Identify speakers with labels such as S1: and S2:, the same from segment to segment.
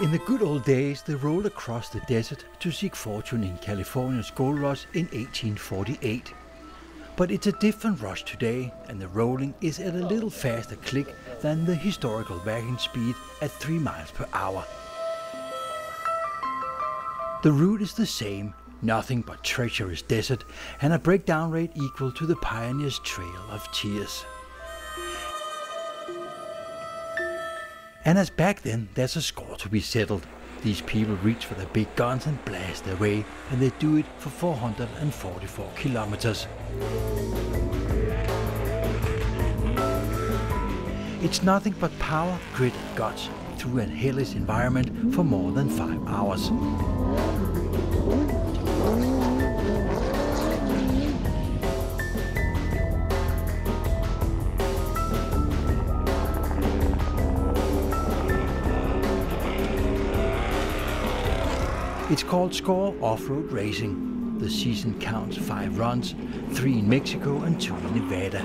S1: In the good old days, they rolled across the desert to seek fortune in California's gold rush in 1848. But it's a different rush today, and the rolling is at a little faster click than the historical wagon speed at 3 miles per hour. The route is the same, nothing but treacherous desert and a breakdown rate equal to the pioneer's trail of tears. And as back then, there's a score to be settled. These people reach for their big guns and blast their way, and they do it for 444 kilometers. It's nothing but power, grit and guts through a hellish environment for more than 5 hours. It's called Score Off-Road Racing. The season counts 5 runs, 3 in Mexico and 2 in Nevada.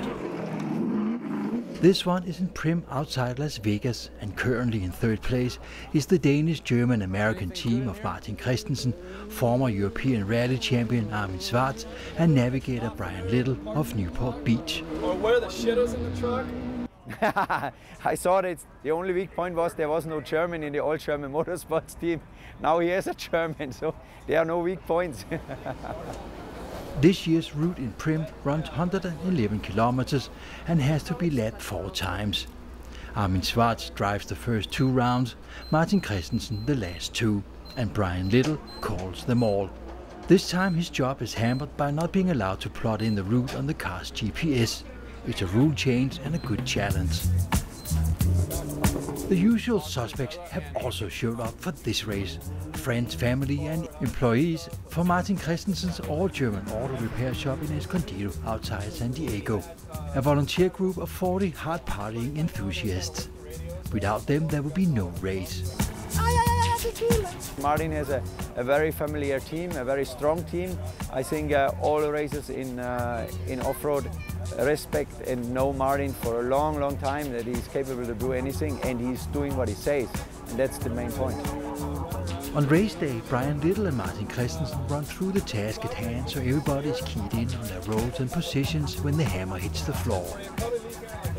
S1: This one is in Primm outside Las Vegas, and currently in 3rd place is the Danish-German-American team of Martin Christensen, former European rally champion Armin Schwarz and navigator Brian Little of Newport Beach.
S2: Or where the shitters in the truck?
S3: I thought the only weak point was there was no German in the all-German motorsports team. Now he is a German, so there are no weak points.
S1: This year's route in Primm runs 111 kilometers and has to be lapped 4 times. Armin Schwarz drives the first 2 rounds, Martin Christensen the last 2, and Brian Little calls them all. This time his job is hampered by not being allowed to plot in the route on the car's GPS. It's a rule change and a good challenge. The usual suspects have also showed up for this race. Friends, family and employees for Martin Christensen's all-German auto repair shop in Escondido outside San Diego. A volunteer group of 40 hard-partying enthusiasts. Without them there would be no race.
S3: Martin has a very familiar team, a very strong team. I think all the racers in off-road respect and know Martin for a long, long time, that he's capable to do anything and he's doing what he says. And that's the main point.
S1: On race day, Brian Little and Martin Christensen run through the task at hand so everybody is keyed in on their roles and positions when the hammer hits the floor.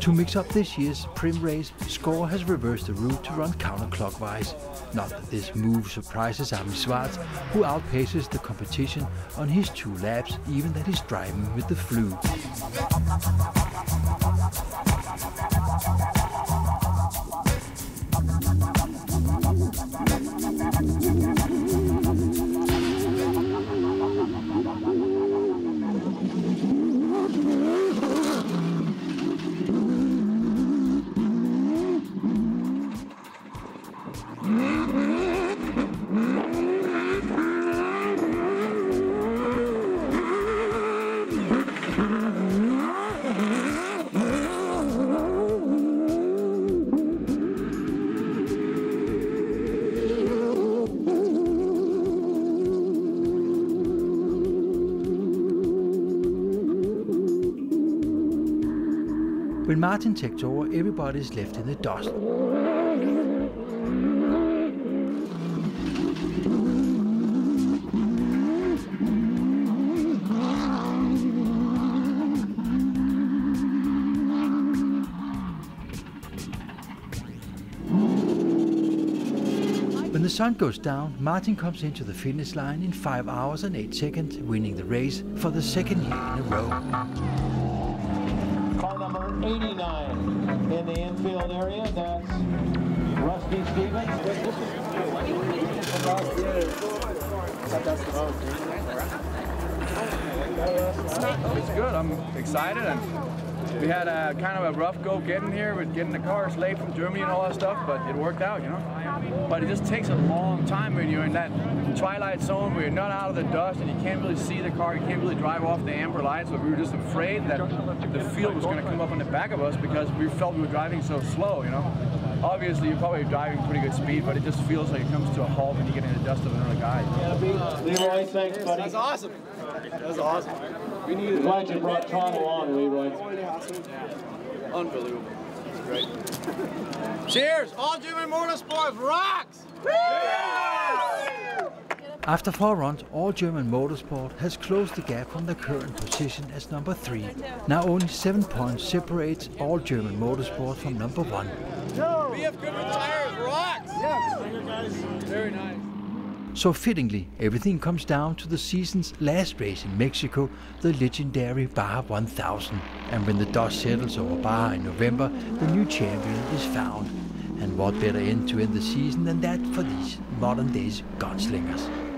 S1: To mix up this year's Primm race, Score has reversed the route to run counterclockwise. Not that this move surprises Armin Schwarz, who outpaces the competition on his 2 laps, even that he's driving with the flu. When Martin takes over, everybody's left in the dust. When the sun goes down, Martin comes into the finish line in 5 hours and 8 seconds, winning the race for the 2nd year in a row.
S4: Car number 89 in the infield area, that's Rusty Stevens.
S5: It's good. I'm excited, and we had a kind of a rough go getting here with getting the cars late from Germany and all that stuff, but it worked out, you know. But it just takes a long time when you're in that twilight zone where you're not out of the dust and you can't really see the car, you can't really drive off the amber lights. But we were just afraid that the field was going to come up on the back of us because we felt we were driving so slow, you know. Obviously, you're probably driving pretty good speed, but it just feels like it comes to a halt when you get in the dust of another guy.
S4: Leroy, thanks, buddy.
S2: That's awesome. That's awesome. We
S4: needed. Glad you brought Tom along, Leroy.
S2: Unbelievable. It's great. Cheers! All German Motorsports rocks!
S1: After 4 runs, All German Motorsport has closed the gap from their current position as number 3. Now only 7 points separates All German Motorsport from number 1.
S2: We have good tires, rocks! Yeah. Very nice.
S1: So fittingly, everything comes down to the season's last race in Mexico, the legendary Baja 1000. And when the dust settles over Baja in November, the new champion is found. And what better end to end the season than that for these modern days gunslingers?